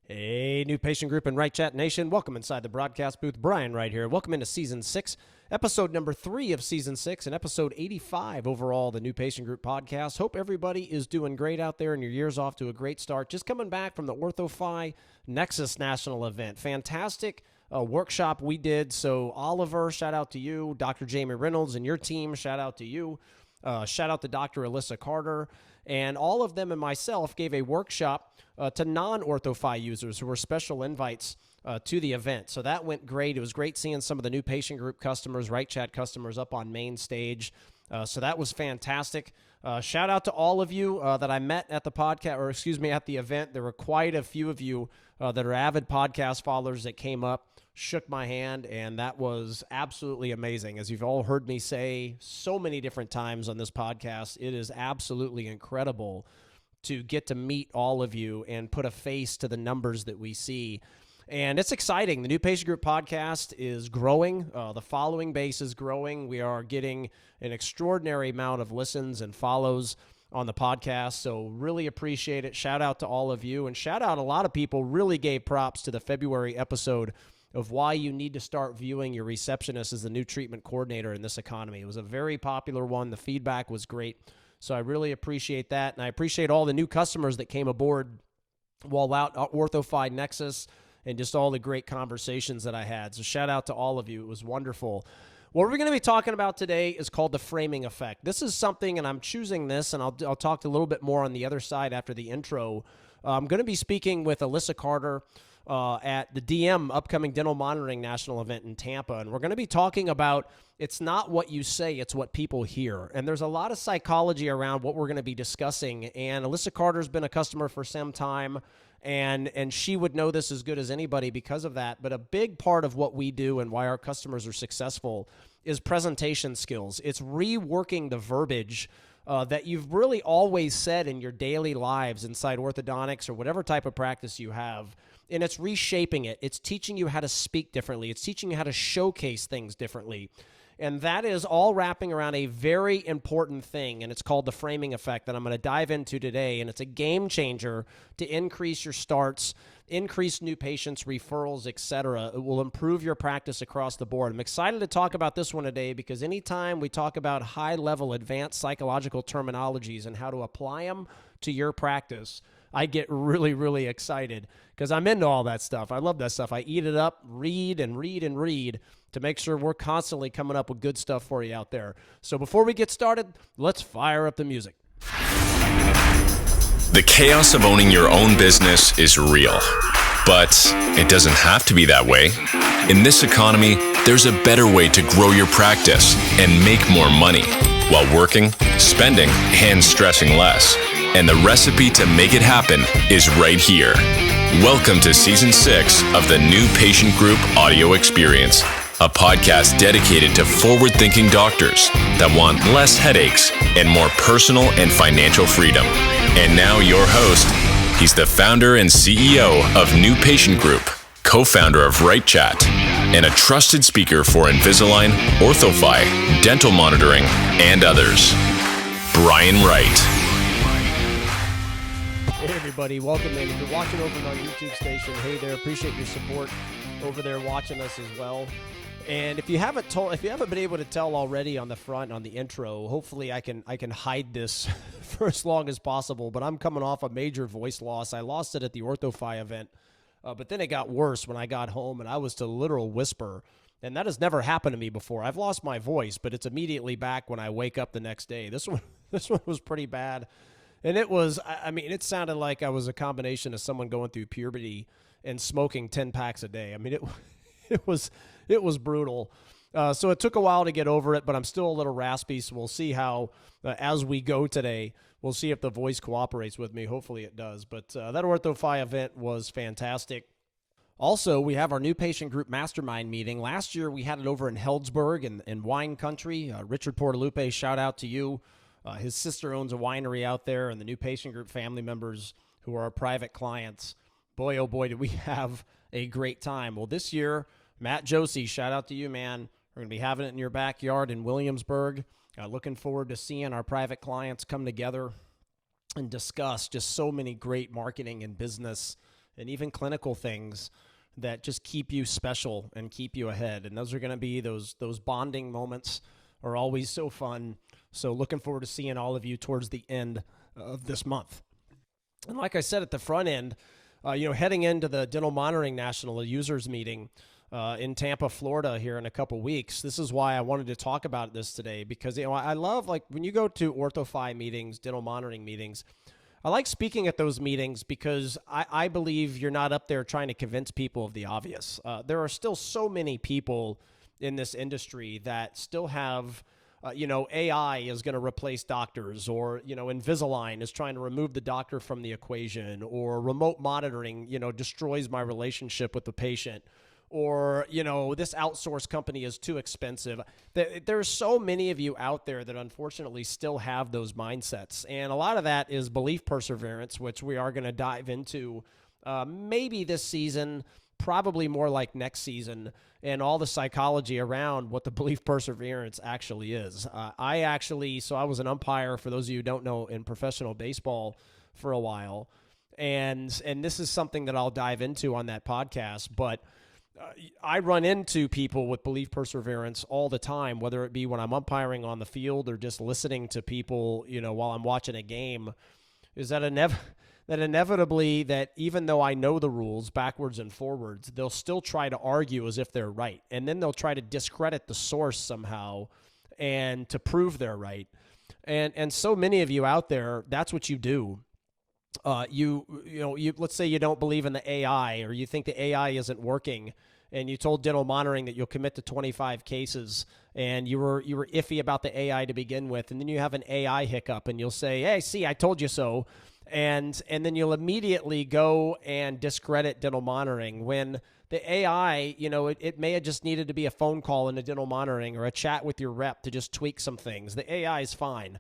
Hey, new patient group and Right Chat Nation. Welcome inside the broadcast booth. Brian Wright here. Welcome into Season 6, episode number 3 of Season 6, and episode 85 overall, the new patient group podcast. Hope everybody is doing great out there and your year's off to a great start. Just coming back from the OrthoFi Nexus National event. Fantastic workshop we did. So Oliver, shout out to you. Dr. Jamie Reynolds and your team, shout out to you. Shout out to Dr. Alyssa Carter. And all of them and myself gave a workshop to non-OrthoFi users who were special invites to the event. So that went great. It was great seeing some of the new patient group customers, Right Chat customers up on main stage. So that was fantastic. Shout out to all of you that I met at the podcast, or excuse me, at the event. There were quite a few of you that are avid podcast followers that came up, shook my hand, and that was absolutely amazing. As you've all heard me say so many different times on this podcast, it is absolutely incredible to get to meet all of you and put a face to the numbers that we see. And it's exciting. The New Patient Group podcast is growing. The following base is growing. We are getting an extraordinary amount of listens and follows on the podcast, so really appreciate it. Shout out to all of you, and shout out a lot of people really gave props to the February episode of why you need to start viewing your receptionist as the new treatment coordinator in this economy. It was a very popular one. The feedback was great. So I really appreciate that. And I appreciate all the new customers that came aboard while out at OrthoFi Nexus and just all the great conversations that I had. So shout out to all of you. It was wonderful. What we're going to be talking about today is called the framing effect. This is something, and I'm choosing this, and I'll talk a little bit more on the other side after the intro. I'm going to be speaking with Alyssa Carter at the DM upcoming dental monitoring national event in Tampa. And we're going to be talking about it's not what you say, it's what people hear. And there's a lot of psychology around what we're going to be discussing. And Alyssa Carter's been a customer for some time, and she would know this as good as anybody because of that. But a big part of what we do and why our customers are successful is presentation skills. It's reworking the verbiage that you've really always said in your daily lives inside orthodontics or whatever type of practice you have. And it's reshaping it. It's teaching you how to speak differently. It's teaching you how to showcase things differently. And that is all wrapping around a very important thing, and it's called the framing effect that I'm going to dive into today. And it's a game changer to increase your starts, increase new patients, referrals, etc. It will improve your practice across the board. I'm excited to talk about this one today because anytime we talk about high-level advanced psychological terminologies and how to apply them to your practice, I get really, really excited because I'm into all that stuff. I love that stuff. I eat it up, read and read and read to make sure we're constantly coming up with good stuff for you out there. So before we get started, let's fire up the music. The chaos of owning your own business is real, but it doesn't have to be that way. In this economy, there's a better way to grow your practice and make more money while working, spending, and stressing less. And the recipe to make it happen is right here. Welcome to Season 6 of the New Patient Group Audio Experience, a podcast dedicated to forward-thinking doctors that want less headaches and more personal and financial freedom. And now your host, he's the founder and CEO of New Patient Group, co-founder of Right Chat, and a trusted speaker for Invisalign, OrthoFi, dental monitoring, and others, Brian Wright. Hey everybody, welcome in. If you're watching over on our YouTube station, hey there, appreciate your support over there watching us as well. And if you haven't been able to tell already on the front on the intro, hopefully I can hide this for as long as possible. But I'm coming off a major voice loss. I lost it at the OrthoFi event, but then it got worse when I got home and I was to literal whisper. And that has never happened to me before. I've lost my voice, but it's immediately back when I wake up the next day. This one was pretty bad. And it sounded like I was a combination of someone going through puberty and smoking 10 packs a day. I mean, it was brutal. So it took a while to get over it, but I'm still a little raspy. So we'll see how, as we go today, we'll see if the voice cooperates with me. Hopefully it does. But that OrthoFi event was fantastic. Also, we have our new patient group mastermind meeting. Last year, we had it over in Healdsburg in wine country. Richard Portalupe, shout out to you. His sister owns a winery out there, and the new patient group family members who are our private clients. Boy, oh boy, did we have a great time. Well, this year, Matt Josie, shout out to you, man. We're going to be having it in your backyard in Williamsburg. Looking forward to seeing our private clients come together and discuss just so many great marketing and business and even clinical things that just keep you special and keep you ahead. And those are going to be those bonding moments are always so fun. So looking forward to seeing all of you towards the end of this month. And like I said at the front end, heading into the Dental Monitoring National Users Meeting in Tampa, Florida here in a couple weeks. This is why I wanted to talk about this today, because I love, like, when you go to OrthoFi meetings, dental monitoring meetings, I like speaking at those meetings because I believe you're not up there trying to convince people of the obvious. There are still so many people in this industry that still have AI is going to replace doctors, or, Invisalign is trying to remove the doctor from the equation, or remote monitoring, destroys my relationship with the patient, or, this outsourced company is too expensive. There's so many of you out there that unfortunately still have those mindsets. And a lot of that is belief perseverance, which we are going to dive into maybe this season, probably more like next season, and all the psychology around what the belief perseverance actually is. So I was an umpire, for those of you who don't know, in professional baseball for a while. And this is something that I'll dive into on that podcast, but I run into people with belief perseverance all the time, whether it be when I'm umpiring on the field or just listening to people, while I'm watching a game, is that inevitably that even though I know the rules backwards and forwards, they'll still try to argue as if they're right. And then they'll try to discredit the source somehow and to prove they're right. And so many of you out there, that's what you do. Let's say you don't believe in the AI, or you think the AI isn't working, and you told dental monitoring that you'll commit to 25 cases, and you were iffy about the AI to begin with, and then you have an AI hiccup, and you'll say, "Hey, see, I told you so," and then you'll immediately go and discredit dental monitoring when the AI, it may have just needed to be a phone call in a dental monitoring or a chat with your rep to just tweak some things. The AI is fine.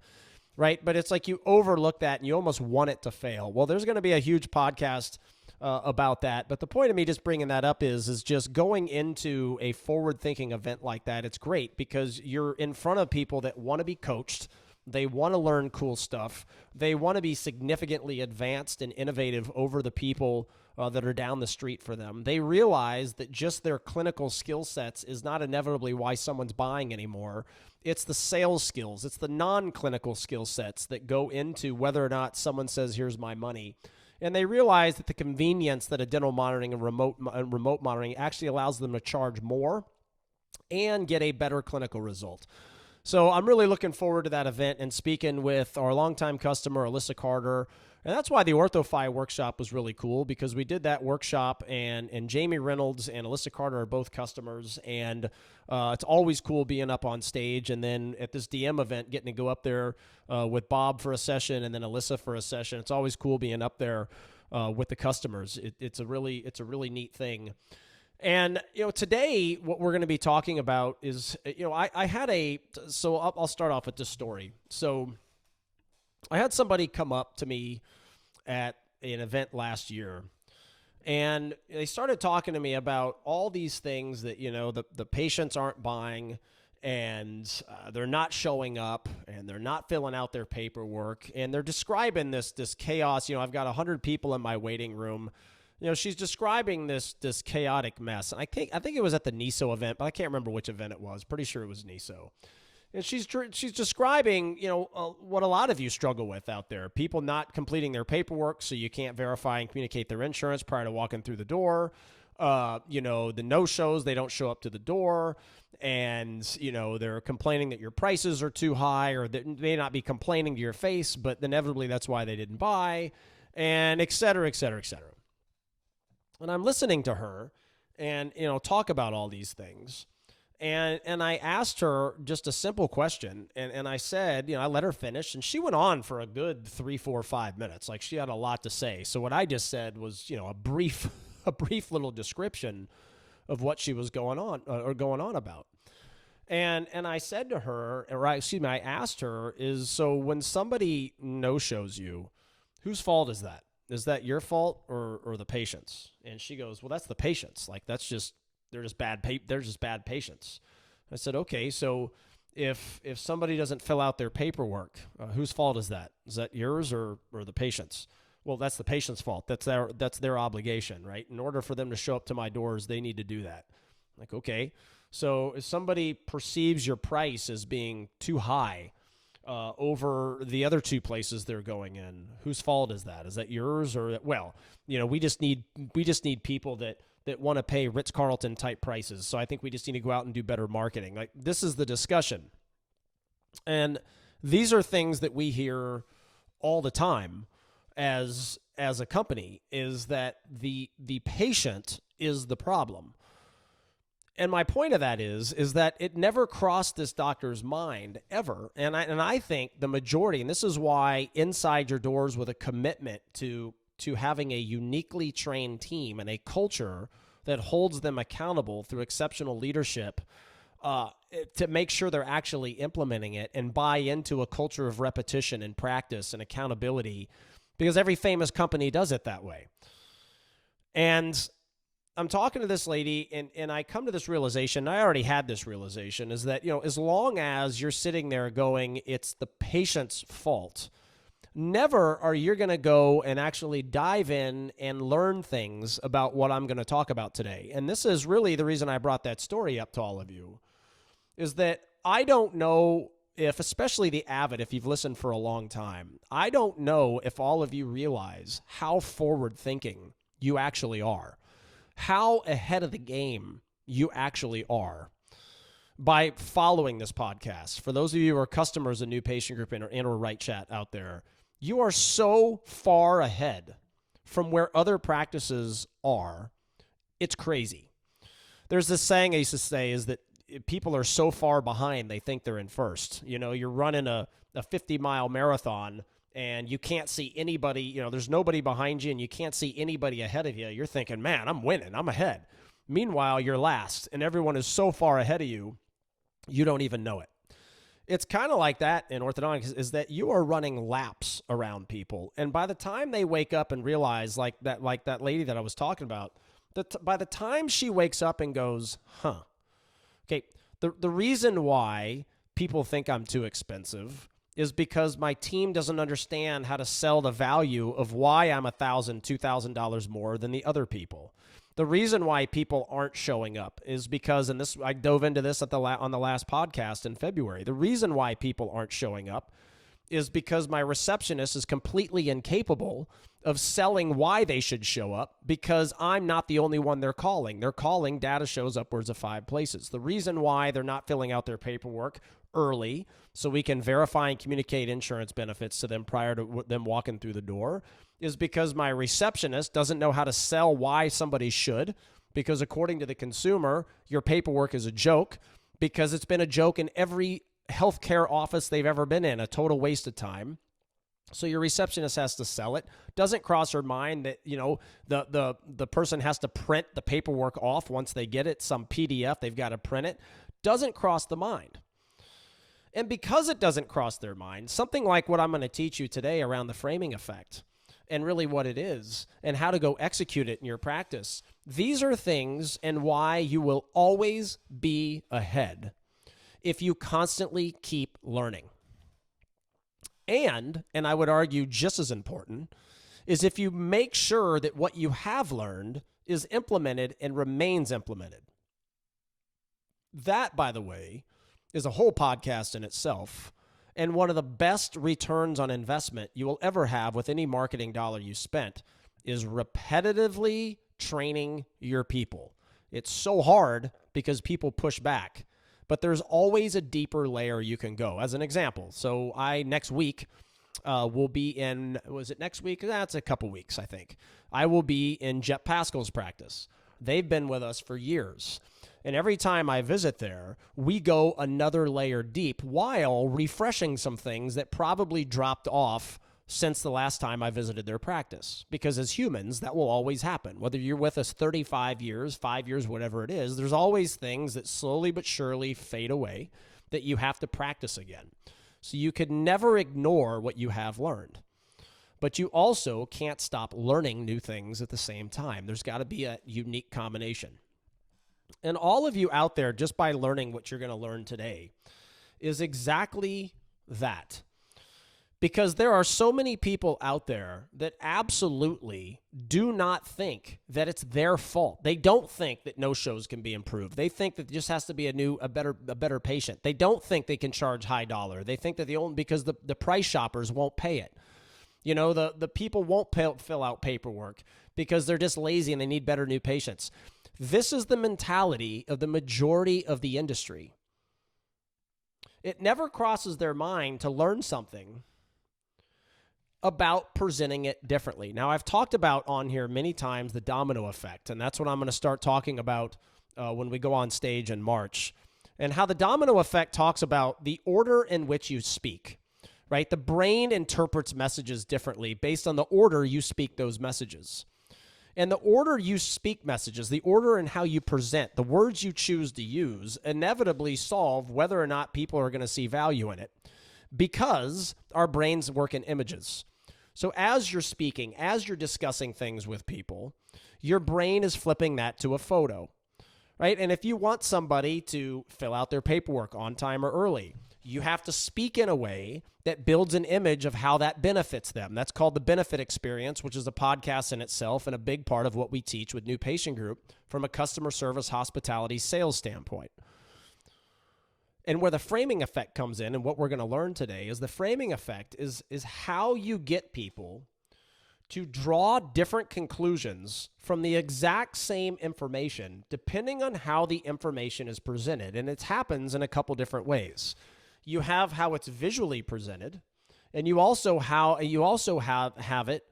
Right? But it's like you overlook that and you almost want it to fail. Well, there's going to be a huge podcast about that. But the point of me just bringing that up is just going into a forward-thinking event like that. It's great because you're in front of people that want to be coached. They want to learn cool stuff. They want to be significantly advanced and innovative over the people that are down the street for them. They realize that just their clinical skill sets is not inevitably why someone's buying anymore. It's the sales skills. It's the non-clinical skill sets that go into whether or not someone says, "Here's my money." And they realize that the convenience that a dental monitoring and remote monitoring actually allows them to charge more and get a better clinical result. So I'm really looking forward to that event and speaking with our longtime customer, Alyssa Carter. And that's why the OrthoFi workshop was really cool, because we did that workshop, and Jamie Reynolds and Alyssa Carter are both customers. And it's always cool being up on stage. And then at this DM event, getting to go up there with Bob for a session and then Alyssa for a session. It's always cool being up there with the customers. It's a really neat thing. And, today what we're going to be talking about is, I'll start off with this story. So I had somebody come up to me at an event last year, and they started talking to me about all these things that, the patients aren't buying, and they're not showing up, and they're not filling out their paperwork, and they're describing this chaos. I've got 100 people in my waiting room. She's describing this chaotic mess. And I think it was at the NISO event, but I can't remember which event it was. Pretty sure it was NISO. And she's describing, what a lot of you struggle with out there. People not completing their paperwork, so you can't verify and communicate their insurance prior to walking through the door. The no-shows, they don't show up to the door. And, they're complaining that your prices are too high, or they may not be complaining to your face, but inevitably that's why they didn't buy, and et cetera, et cetera, et cetera. And I'm listening to her and, talk about all these things. And I asked her just a simple question. And I said, I let her finish. And she went on for a good 3, 4, 5 minutes. Like, she had a lot to say. So what I just said was, a brief little description of what she was going on about. And I said to her, I asked her, so when somebody no-shows you, whose fault is that? Is that your fault or the patient's? And she goes, well, that's the patient's. Like, they're just bad patients. I said, okay, so if somebody doesn't fill out their paperwork, whose fault is that? Is that yours or the patient's? Well, that's the patient's fault. That's their obligation, right? In order for them to show up to my doors, they need to do that. Like, okay, so if somebody perceives your price as being too high over the other two places they're going in, whose fault is that? Is that yours? Or, well, we just need people that want to pay Ritz-Carlton type prices. So I think we just need to go out and do better marketing. Like, this is the discussion. And these are things that we hear all the time as a company, is that the patient is the problem. And my point of that is that it never crossed this doctor's mind ever. And I think the majority, and this is why inside your doors with a commitment to having a uniquely trained team and a culture that holds them accountable through exceptional leadership, to make sure they're actually implementing it and buy into a culture of repetition and practice and accountability, because every famous company does it that way. And I'm talking to this lady, and I come to this realization, I already had this realization, is that, as long as you're sitting there going, it's the patient's fault, never are you going to go and actually dive in and learn things about what I'm going to talk about today. And this is really the reason I brought that story up to all of you, is that I don't know if, especially the avid, if you've listened for a long time, I don't know if all of you realize how forward-thinking you actually are, how ahead of the game you actually are by following this podcast. For those of you who are customers of New Patient Group and or Right Chat out there, you are so far ahead from where other practices are. It's crazy. There's this saying I used to say, is that people are so far behind, they think they're in first. You're running a 50-mile marathon, and you can't see anybody, there's nobody behind you, and you can't see anybody ahead of you. You're thinking, man, I'm winning, I'm ahead. Meanwhile, you're last, and everyone is so far ahead of you, you don't even know it. It's kind of like that in orthodontics, is that you are running laps around people. And by the time they wake up and realize, like that lady that I was talking about, by the time she wakes up and goes, okay, the reason why people think I'm too expensive is because my team doesn't understand how to sell the value of why I'm $1,000, $2,000 more than the other people. The reason why people aren't showing up is because, and this, I dove into this on the last podcast in February. The reason why people aren't showing up is because my receptionist is completely incapable of selling why they should show up, because I'm not the only one they're calling. They're calling, data shows upwards of 5 places. The reason why they're not filling out their paperwork early so we can verify and communicate insurance benefits to them prior to them walking through the door is because my receptionist doesn't know how to sell why somebody should, because according to the consumer, your paperwork is a joke, because it's been a joke in every healthcare office they've ever been in, a total waste of time. So your receptionist has to sell it. Doesn't cross her mind that, the person has to print the paperwork off once they get it, some PDF, they've got to print it. Doesn't cross the mind. And because it doesn't cross their mind, something like what I'm going to teach you today around the framing effect and really what it is and how to go execute it in your practice, these are things and why you will always be ahead if you constantly keep learning. And I would argue just as important, is if you make sure that what you have learned is implemented and remains implemented. That, by the way, is a whole podcast in itself, and one of the best returns on investment you will ever have with any marketing dollar you spent is repetitively training your people. It's so hard because people push back, but there's always a deeper layer you can go. As an example, so next week will be in, was it next week? That's a couple weeks, I think. I will be in Jet Pascal's practice. They've been with us for years. And every time I visit there, we go another layer deep while refreshing some things that probably dropped off since the last time I visited their practice. Because as humans, that will always happen. Whether you're with us 35 years, 5 years, whatever it is, there's always things that slowly but surely fade away that you have to practice again. So you could never ignore what you have learned. But you also can't stop learning new things at the same time. There's got to be a unique combination. And all of you out there, just by learning what you're going to learn today, is exactly that. Because there are so many people out there that absolutely do not think that it's their fault. They don't think that no-shows can be improved. They think that it just has to be a better patient. They don't think they can charge high dollar. They think that because the price shoppers won't pay it. You know, the people won't fill out paperwork because they're just lazy and they need better new patients. This is the mentality of the majority of the industry. It never crosses their mind to learn something about presenting it differently. Now, I've talked about on here many times the domino effect, and that's what I'm going to start talking about when we go on stage in March, and how the domino effect talks about the order in which you speak, right? The brain interprets messages differently based on the order you speak those messages. And the order you speak messages, the order in how you present, the words you choose to use, inevitably solve whether or not people are going to see value in it, because our brains work in images. So as you're speaking, as you're discussing things with people, your brain is flipping that to a photo, right? And if you want somebody to fill out their paperwork on time or early, you have to speak in a way that builds an image of how that benefits them. That's called the benefit experience, which is a podcast in itself and a big part of what we teach with New Patient Group from a customer service, hospitality, sales standpoint. And where the framing effect comes in, and what we're going to learn today, is the framing effect is how you get people to draw different conclusions from the exact same information, depending on how the information is presented. And it happens in a couple different ways. You have how it's visually presented, and you also have it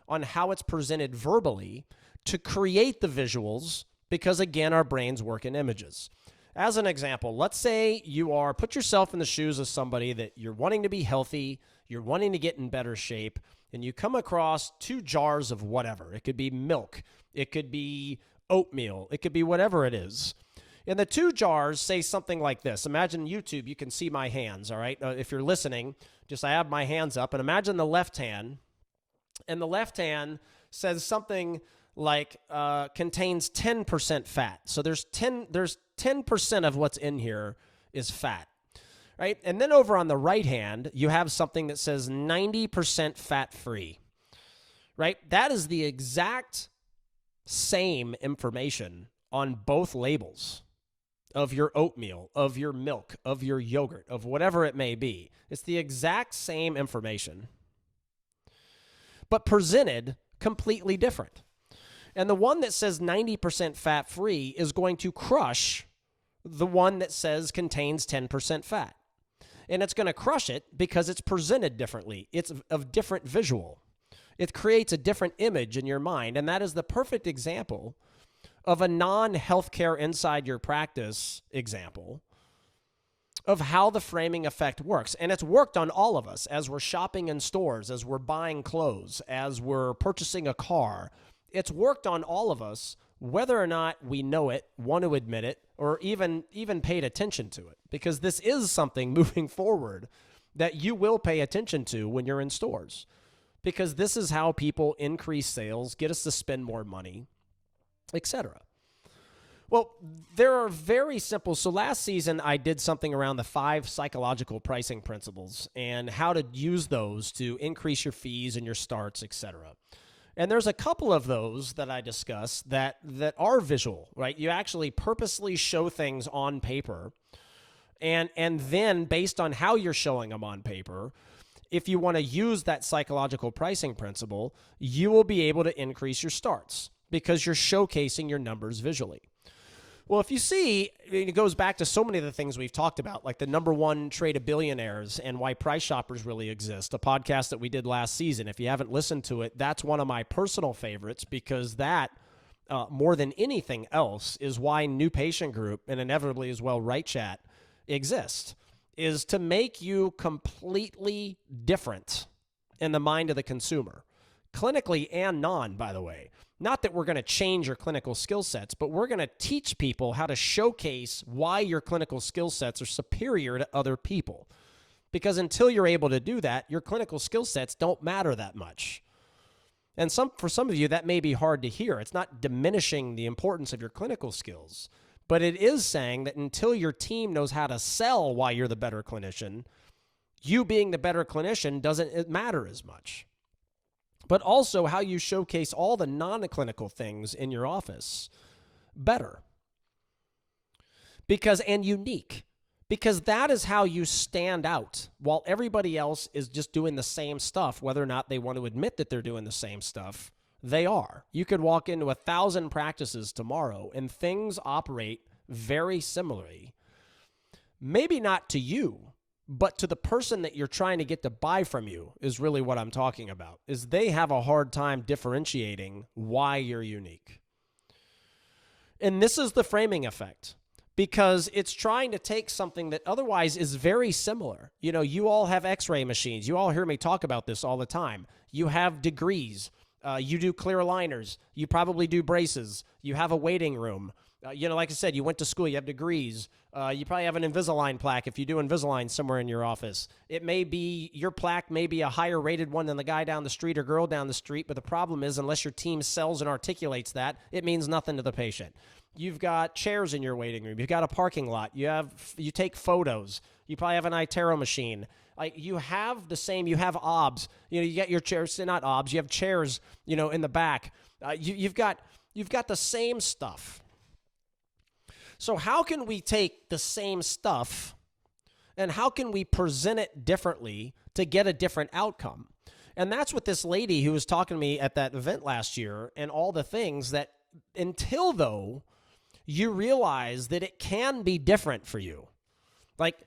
on how it's presented verbally to create the visuals, because again, our brains work in images. As an example, let's say put yourself in the shoes of somebody that you're wanting to be healthy, you're wanting to get in better shape, and you come across 2 jars of whatever. It could be milk, it could be oatmeal, it could be whatever it is. And the 2 jars say something like this. Imagine YouTube, you can see my hands, all right? If you're listening, I have my hands up, and imagine the left hand, and the left hand says something like contains 10% fat. So there's 10% of what's in here is fat, right? And then over on the right hand, you have something that says 90% fat-free, right? That is the exact same information on both labels of your oatmeal, of your milk, of your yogurt, of whatever it may be. It's the exact same information, but presented completely different. And the one that says 90% fat-free is going to crush the one that says contains 10% fat. And it's going to crush it because it's presented differently. It's a different visual. It creates a different image in your mind. And that is the perfect example of a non-healthcare inside your practice example of how the framing effect works. And it's worked on all of us as we're shopping in stores, as we're buying clothes, as we're purchasing a car. It's worked on all of us, whether or not we know it, want to admit it, or even paid attention to it. Because this is something moving forward that you will pay attention to when you're in stores. Because this is how people increase sales, get us to spend more money, etc. Well, there are very simple. So last season, I did something around the 5 psychological pricing principles and how to use those to increase your fees and your starts, etc. And there's a couple of those that I discuss that are visual, right? You actually purposely show things on paper, and then based on how you're showing them on paper, if you want to use that psychological pricing principle, you will be able to increase your starts because you're showcasing your numbers visually. Well, if you see, it goes back to so many of the things we've talked about, like the number 1 trade of billionaires and why price shoppers really exist, a podcast that we did last season. If you haven't listened to it, that's one of my personal favorites because that, more than anything else, is why New Patient Group and inevitably as well Right Chat exist, is to make you completely different in the mind of the consumer, clinically and non, by the way. Not that we're going to change your clinical skill sets, but we're going to teach people how to showcase why your clinical skill sets are superior to other people. Because until you're able to do that, your clinical skill sets don't matter that much. And for some of you, that may be hard to hear. It's not diminishing the importance of your clinical skills, but it is saying that until your team knows how to sell why you're the better clinician, You being the better clinician doesn't matter as much. But also how you showcase all the non-clinical things in your office better. And unique. Because that is how you stand out while everybody else is just doing the same stuff, whether or not they want to admit that they're doing the same stuff. They are. You could walk into 1,000 practices tomorrow and things operate very similarly. Maybe not to you, but to the person that you're trying to get to buy from you is really what I'm talking about, is they have a hard time differentiating why you're unique. And this is the framing effect. Because it's trying to take something that otherwise is very similar. You know, you all have x-ray machines. You all hear me talk about this all the time. You have degrees. You do clear aligners. You probably do braces. You have a waiting room. Like I said, you went to school. You have degrees. You probably have an Invisalign plaque if you do Invisalign somewhere in your office. It may be, your plaque may be a higher rated one than the guy down the street or girl down the street, but the problem is unless your team sells and articulates that, it means nothing to the patient. You've got chairs in your waiting room. You've got a parking lot. You take photos. You probably have an iTero machine. You have the same. You have OBS. You get your chairs, not OBS. You have chairs. In the back. You've got the same stuff. So how can we take the same stuff, and how can we present it differently to get a different outcome? And that's what this lady who was talking to me at that event last year, and all the things that until though. You realize that it can be different for you. Like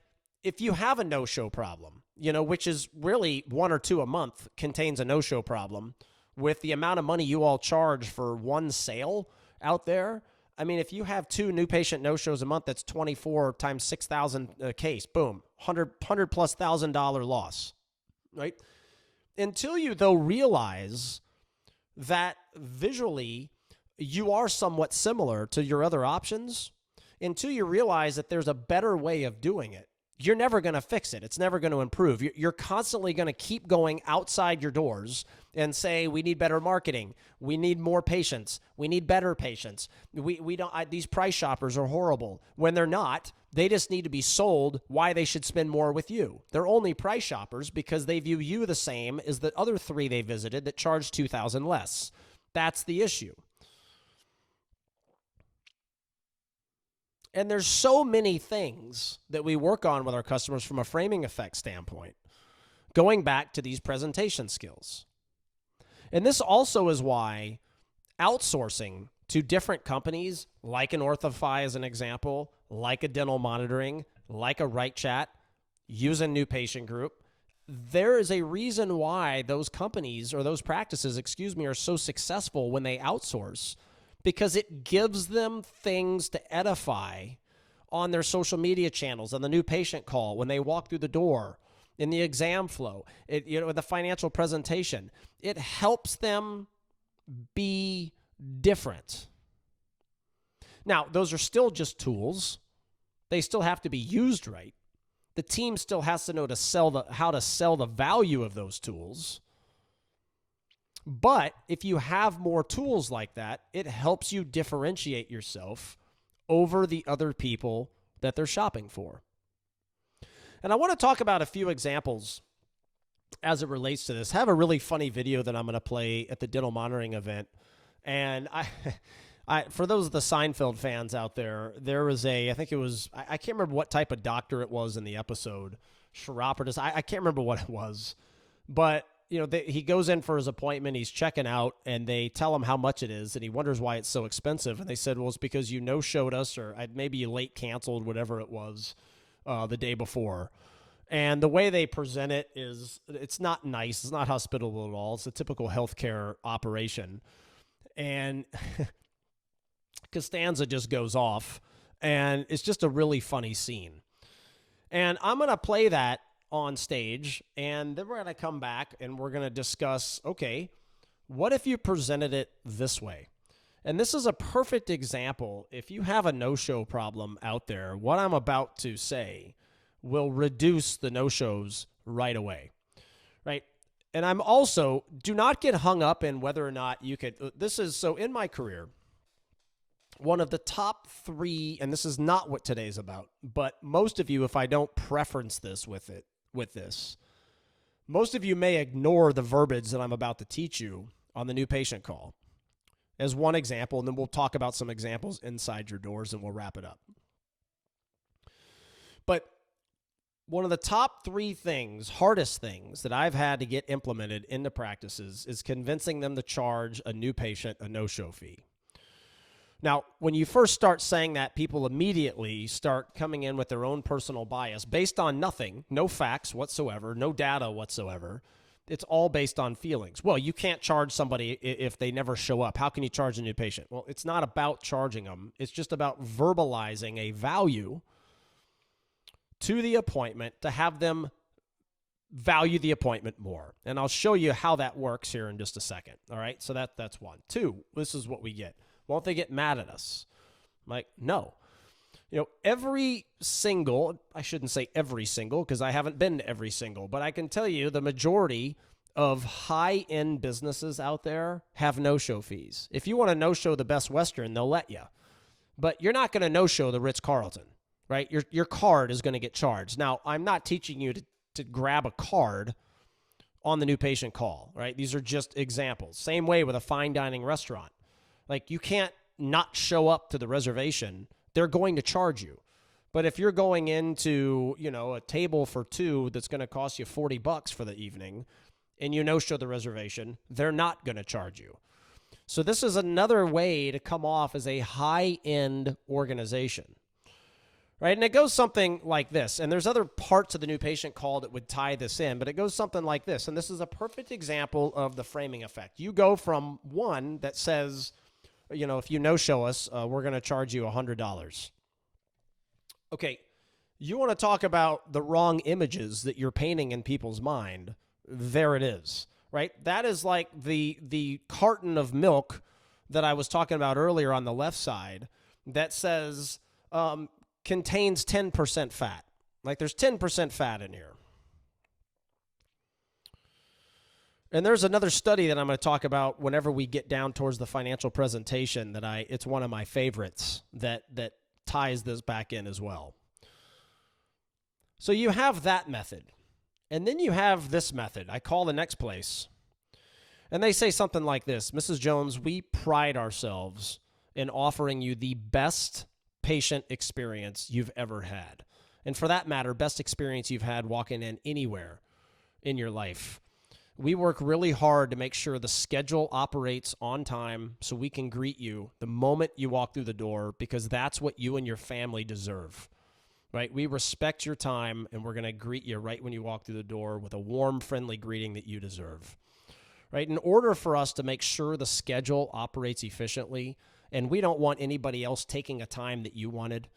if you have a no-show problem, which is really 1 or 2 a month contains a no-show problem with the amount of money you all charge for one sale out there. I mean, if you have 2 new patient no-shows a month, that's 24 times 6,000 a case, boom, $100,000+ loss, right? Until you though realize that visually you are somewhat similar to your other options, until you realize that there's a better way of doing it, you're never going to fix it. It's never going to improve. You're constantly going to keep going outside your doors and say, we need better marketing. We need more patients. We need better patients. These price shoppers are horrible. When they're not, they just need to be sold why they should spend more with you. They're only price shoppers because they view you the same as the other 3 they visited that charged $2,000 less. That's the issue. And there's so many things that we work on with our customers from a framing effect standpoint, going back to these presentation skills. And this also is why outsourcing to different companies, like an OrthoFi as an example, like a dental monitoring, like a Wright Chat, use a new patient group, there is a reason why those companies or those practices, are so successful when they outsource. Because it gives them things to edify on their social media channels, on the new patient call, when they walk through the door, in the exam flow, the financial presentation. It helps them be different. Now, those are still just tools. They still have to be used right. The team still has to know how to sell the value of those tools. But if you have more tools like that, it helps you differentiate yourself over the other people that they're shopping for. And I want to talk about a few examples as it relates to this. I have a really funny video that I'm going to play at the dental monitoring event. And I for those of the Seinfeld fans out there, there was I can't remember what type of doctor it was in the episode. Chiropodist, I can't remember what it was. But he goes in for his appointment, he's checking out, and they tell him how much it is, and he wonders why it's so expensive. And they said, well, it's because you no-showed us, or maybe you late canceled, whatever it was, the day before. And the way they present it is, it's not nice. It's not hospitable at all. It's a typical healthcare operation. And Costanza just goes off, and it's just a really funny scene. And I'm going to play that on stage, and then we're going to come back and we're going to discuss, okay, what if you presented it this way? And this is a perfect example. If you have a no-show problem out there, what I'm about to say will reduce the no-shows right away, right? And I'm also, do not get hung up in whether or not you could, so in my career, one of the top 3, and this is not what today's about, but most of you, if I don't preference this with it, with this. Most of you may ignore the verbiage that I'm about to teach you on the new patient call as one example, and then we'll talk about some examples inside your doors and we'll wrap it up. But one of the top 3 things, hardest things that I've had to get implemented into practices is convincing them to charge a new patient a no-show fee. Now, when you first start saying that, people immediately start coming in with their own personal bias based on nothing, no facts whatsoever, no data whatsoever. It's all based on feelings. Well, you can't charge somebody if they never show up. How can you charge a new patient? Well, it's not about charging them. It's just about verbalizing a value to the appointment to have them value the appointment more. And I'll show you how that works here in just a second. All right, so that's 1. 2, this is what we get. Won't they get mad at us? I'm like, no. Every single, I shouldn't say every single because I haven't been to every single, but I can tell you the majority of high-end businesses out there have no-show fees. If you want to no-show the Best Western, they'll let you. But you're not going to no-show the Ritz-Carlton, right? Your card is going to get charged. Now, I'm not teaching you to grab a card on the new patient call, right? These are just examples. Same way with a fine dining restaurant. Like, you can't not show up to the reservation. They're going to charge you. But if you're going into, a table for 2 that's going to cost you $40 for the evening and you no-show the reservation, they're not going to charge you. So this is another way to come off as a high-end organization, right? And it goes something like this. And there's other parts of the new patient call that would tie this in, but it goes something like this. And this is a perfect example of the framing effect. You go from one that says, if you no-show us, we're going to charge you $100. Okay, you want to talk about the wrong images that you're painting in people's mind. There it is, right? That is like the carton of milk that I was talking about earlier on the left side that says contains 10% fat. Like, there's 10% fat in here. And there's another study that I'm going to talk about whenever we get down towards the financial presentation it's one of my favorites that ties this back in as well. So you have that method. And then you have this method. I call the next place. And they say something like this: Mrs. Jones, we pride ourselves in offering you the best patient experience you've ever had. And for that matter, best experience you've had walking in anywhere in your life. We work really hard to make sure the schedule operates on time so we can greet you the moment you walk through the door, because that's what you and your family deserve, right? We respect your time, and we're going to greet you right when you walk through the door with a warm, friendly greeting that you deserve, right? In order for us to make sure the schedule operates efficiently, and we don't want anybody else taking a time that you wanted,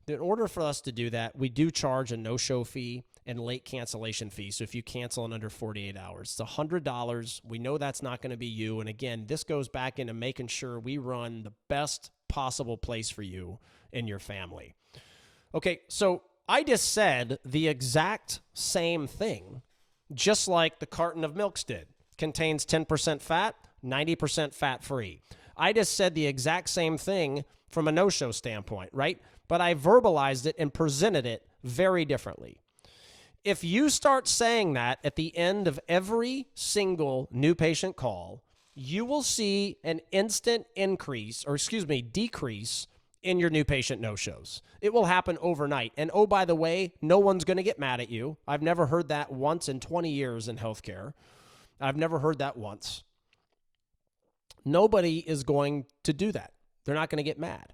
in order for us to do that, we do charge a no-show fee and late cancellation fee. So if you cancel in under 48 hours, it's $100. We know that's not going to be you. And again, this goes back into making sure we run the best possible place for you and your family. Okay, so I just said the exact same thing, just like the carton of milks did. Contains 10% fat, 90% fat-free. I just said the exact same thing from a no-show standpoint, right? But I verbalized it and presented it very differently. If you start saying that at the end of every single new patient call, you will see an instant decrease in your new patient no-shows. It will happen overnight. And oh, by the way, no one's going to get mad at you. I've never heard that once in 20 years in healthcare. I've never heard that once. Nobody is going to do that. They're not going to get mad.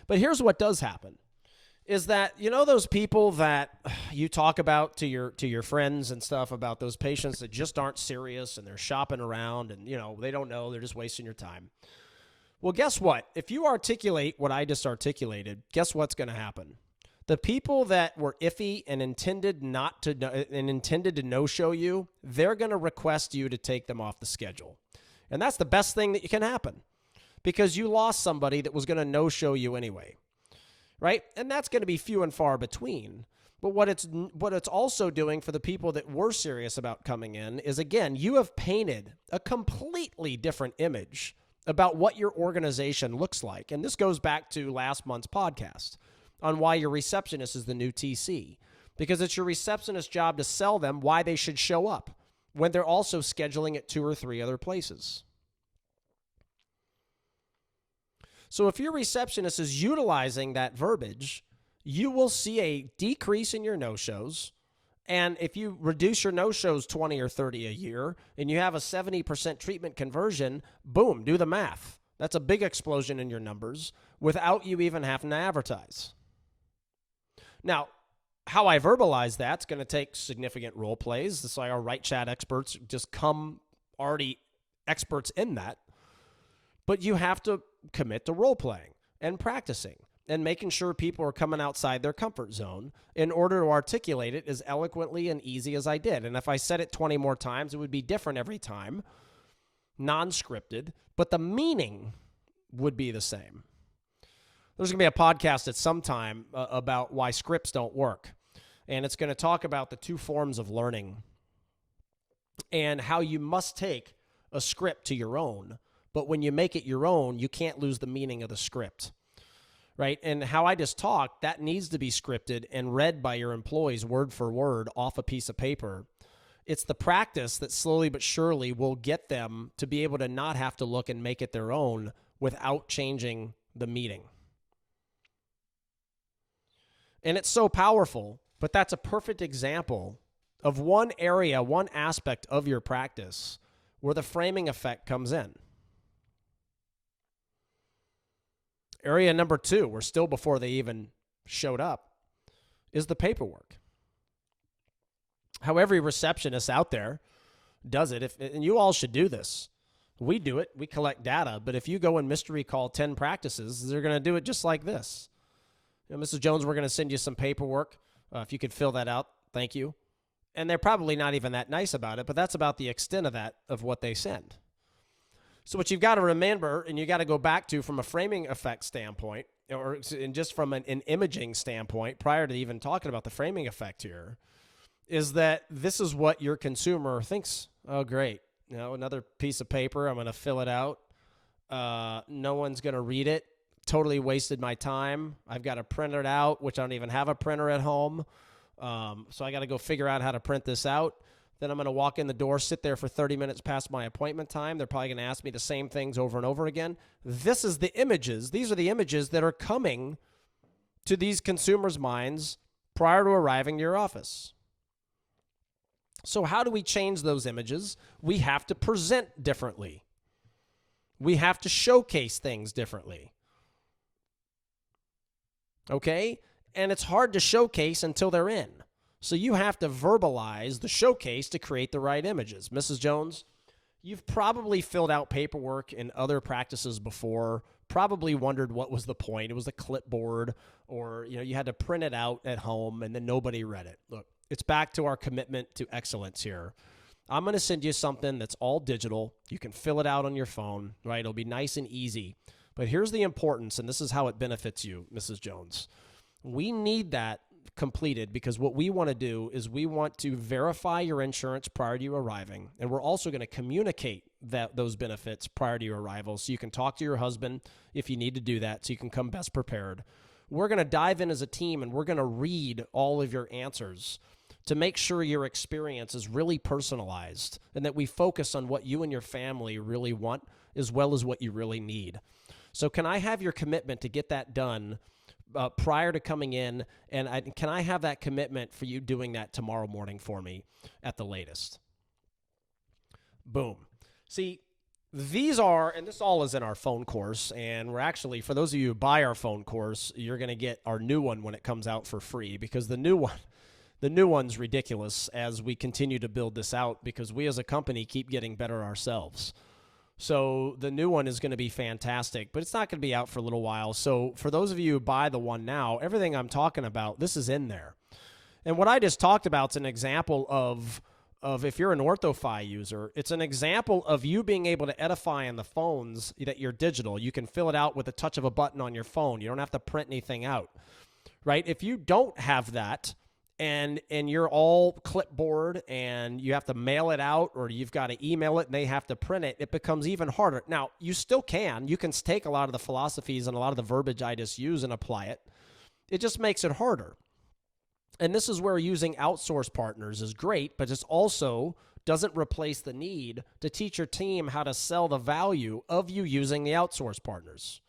But here's what does happen. Is that, those people that you talk about to your friends and stuff about those patients that just aren't serious and they're shopping around and, they don't know, they're just wasting your time. Well, guess what? If you articulate what I just articulated, guess what's going to happen? The people that were iffy and intended to no-show you, they're going to request you to take them off the schedule. And that's the best thing that can happen, because you lost somebody that was going to no-show you anyway. Right? And that's going to be few and far between. But what it's also doing for the people that were serious about coming in is, again, you have painted a completely different image about what your organization looks like. And this goes back to last month's podcast on why your receptionist is the new TC. because it's your receptionist's job to sell them why they should show up when they're also scheduling at 2 or 3 other places. So if your receptionist is utilizing that verbiage, you will see a decrease in your no-shows. And if you reduce your no-shows 20 or 30 a year and you have a 70% treatment conversion, boom, do the math. That's a big explosion in your numbers without you even having to advertise. Now, how I verbalize that's going to take significant role plays. That's why our Right Chat experts just come already experts in that. But you have to commit to role playing and practicing and making sure people are coming outside their comfort zone in order to articulate it as eloquently and easy as I did. And if I said it 20 more times, it would be different every time, non-scripted, but the meaning would be the same. There's going to be a podcast at some time about why scripts don't work. And it's going to talk about the 2 forms of learning and how you must take a script to your own. But when you make it your own, you can't lose the meaning of the script. Right? And how I just talked, that needs to be scripted and read by your employees word for word off a piece of paper. It's the practice that slowly but surely will get them to be able to not have to look and make it their own without changing the meaning. And it's so powerful, but that's a perfect example of one area, one aspect of your practice where the framing effect comes in. Area number 2, we're still before they even showed up, is the paperwork. How every receptionist out there does it, and you all should do this. We do it. We collect data. But if you go and mystery call 10 practices, they're going to do it just like this. Mrs. Jones, we're going to send you some paperwork. If you could fill that out, thank you. And they're probably not even that nice about it, but that's about the extent of that, of what they send. So what you've got to remember, and you got to go back to from a framing effect standpoint, or and just from an imaging standpoint, prior to even talking about the framing effect here, is that this is what your consumer thinks. Oh, great. Another piece of paper. I'm going to fill it out. No one's going to read it. Totally wasted my time. I've got to print it out, which I don't even have a printer at home. So I got to go figure out how to print this out. Then I'm going to walk in the door, sit there for 30 minutes past my appointment time. They're probably going to ask me the same things over and over again. This is the images. These are the images that are coming to these consumers' minds prior to arriving to your office. So how do we change those images? We have to present differently. We have to showcase things differently. Okay? And it's hard to showcase until they're in. So you have to verbalize the showcase to create the right images. Mrs. Jones, you've probably filled out paperwork in other practices before, probably wondered what was the point. It was a clipboard, or you had to print it out at home and then nobody read it. Look, it's back to our commitment to excellence here. I'm going to send you something that's all digital. You can fill it out on your phone, right? It'll be nice and easy. But here's the importance, and this is how it benefits you, Mrs. Jones. We need that completed because what we want to do is we want to verify your insurance prior to you arriving, and we're also going to communicate those benefits prior to your arrival so you can talk to your husband if you need to do that so you can come best prepared. We're going to dive in as a team, and we're going to read all of your answers to make sure your experience is really personalized and that we focus on what you and your family really want as well as what you really need. So can I have your commitment to get that done prior to coming in, and can I have that commitment for you doing that tomorrow morning for me at the latest? Boom. See, these are, and this all is in our phone course, and we're actually, for those of you who buy our phone course, you're going to get our new one when it comes out for free, because the new one's ridiculous as we continue to build this out, because we as a company keep getting better ourselves. So the new one is going to be fantastic, but it's not going to be out for a little while. So for those of you who buy the one now, everything I'm talking about, this is in there. And what I just talked about is an example of if you're an OrthoFi user, it's an example of you being able to edify on the phones that you're digital. You can fill it out with a touch of a button on your phone. You don't have to print anything out, right? If you don't have that, and you're all clipboard and you have to mail it out or you've got to email it and they have to print it, it becomes even harder. Now, you still can. You can take a lot of the philosophies and a lot of the verbiage I just use and apply it. It just makes it harder. And this is where using outsource partners is great, but it also doesn't replace the need to teach your team how to sell the value of you using the outsource partners.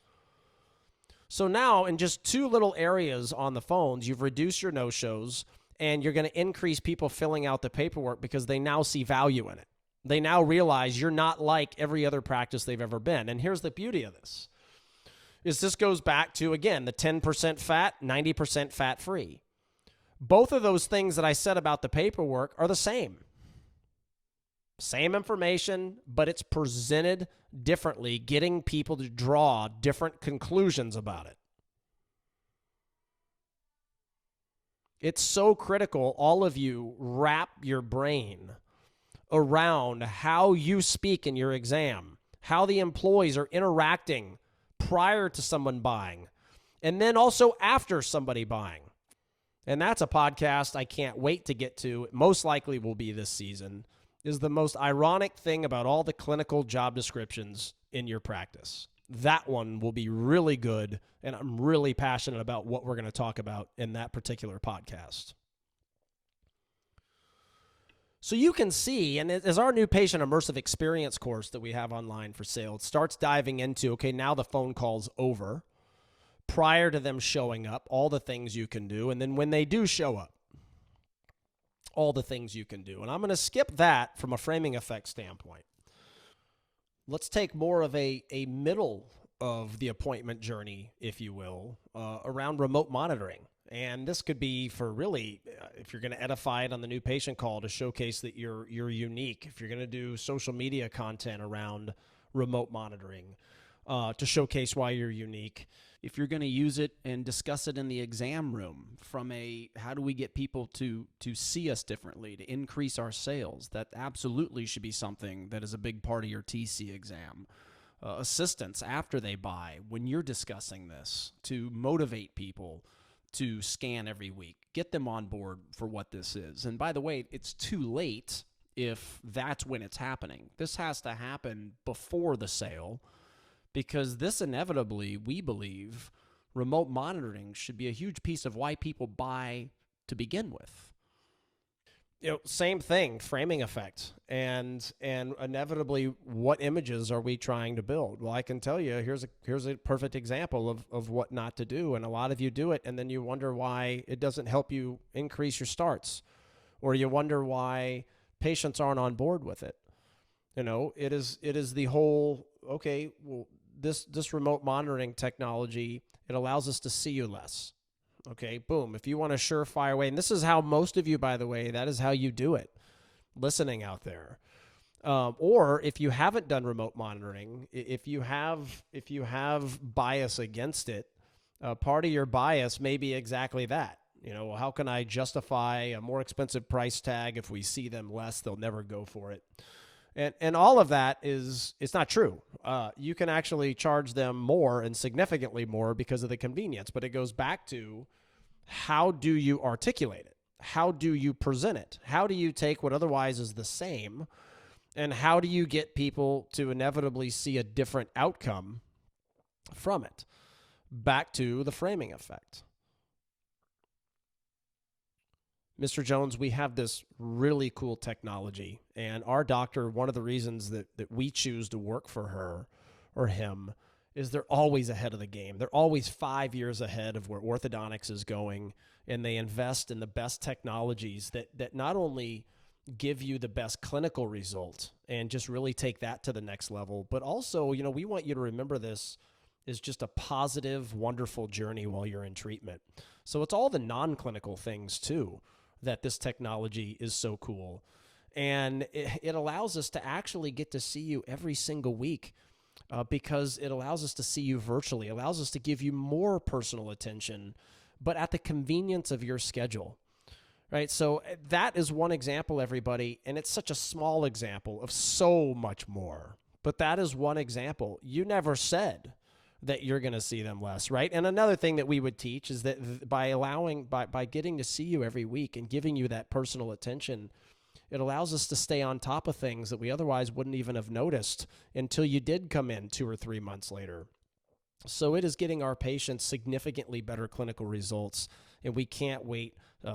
So now in just 2 little areas on the phones, you've reduced your no-shows, and you're going to increase people filling out the paperwork because they now see value in it. They now realize you're not like every other practice they've ever been. And here's the beauty of this, is this goes back to, again, the 10% fat, 90% fat-free. Both of those things that I said about the paperwork are the same. Same information, but it's presented differently, getting people to draw different conclusions about it. It's so critical all of you wrap your brain around how you speak in your exam, how the employees are interacting prior to someone buying, and then also after somebody buying. And that's a podcast I can't wait to get to. It most likely will be this season. Is the most ironic thing about all the clinical job descriptions in your practice. That one will be really good, and I'm really passionate about what we're going to talk about in that particular podcast. So you can see, and as our new patient immersive experience course that we have online for sale, it starts diving into, okay, now the phone call's over. Prior to them showing up, all the things you can do. And then when they do show up, all the things you can do. And I'm going to skip that from a framing effect standpoint. Let's take more of a middle of the appointment journey, if you will, around remote monitoring. And this could be for really, if you're going to edify it on the new patient call to showcase that you're unique, if you're going to do social media content around remote monitoring, to showcase why you're unique. If you're going to use it and discuss it in the exam room from a how do we get people to see us differently, to increase our sales, that absolutely should be something that is a big part of your TC exam. Assistance after they buy, when you're discussing this, to motivate people to scan every week, get them on board for what this is. And by the way, it's too late if that's when it's happening. This has to happen before the sale, because this inevitably, we believe, remote monitoring should be a huge piece of why people buy to begin with. You know, same thing, framing effect, and inevitably, what images are we trying to build? Well, I can tell you, here's a perfect example of what not to do, and a lot of you do it, and then you wonder why it doesn't help you increase your starts, or you wonder why patients aren't on board with it. You know, it is the whole, okay, well, this remote monitoring technology, it allows us to see you less. Okay, boom. If you want a surefire way, and this is how most of you, by the way, that is how you do it, listening out there. Or if you haven't done remote monitoring, if you have bias against it, part of your bias may be exactly that. You know, well, how can I justify a more expensive price tag if we see them less? They'll never go for it. And all of that it's not true. You can actually charge them more and significantly more because of the convenience, but it goes back to how do you articulate it? How do you present it? How do you take what otherwise is the same, and how do you get people to inevitably see a different outcome from it? Back to the framing effect. Mr. Jones, we have this really cool technology, and our doctor, one of the reasons that we choose to work for her or him is they're always ahead of the game. They're always 5 years ahead of where orthodontics is going, and they invest in the best technologies that not only give you the best clinical result and just really take that to the next level, but also, you know, we want you to remember this is just a positive, wonderful journey while you're in treatment. So it's all the non-clinical things too that this technology is so cool. And it allows us to actually get to see you every single week because it allows us to see you virtually, allows us to give you more personal attention, but at the convenience of your schedule, right? So that is one example, everybody, and it's such a small example of so much more. But that is one example. You never said that you're going to see them less, right? And another thing that we would teach is that by getting to see you every week and giving you that personal attention, it allows us to stay on top of things that we otherwise wouldn't even have noticed until you did come in 2 or 3 months later. So it is getting our patients significantly better clinical results, and we can't wait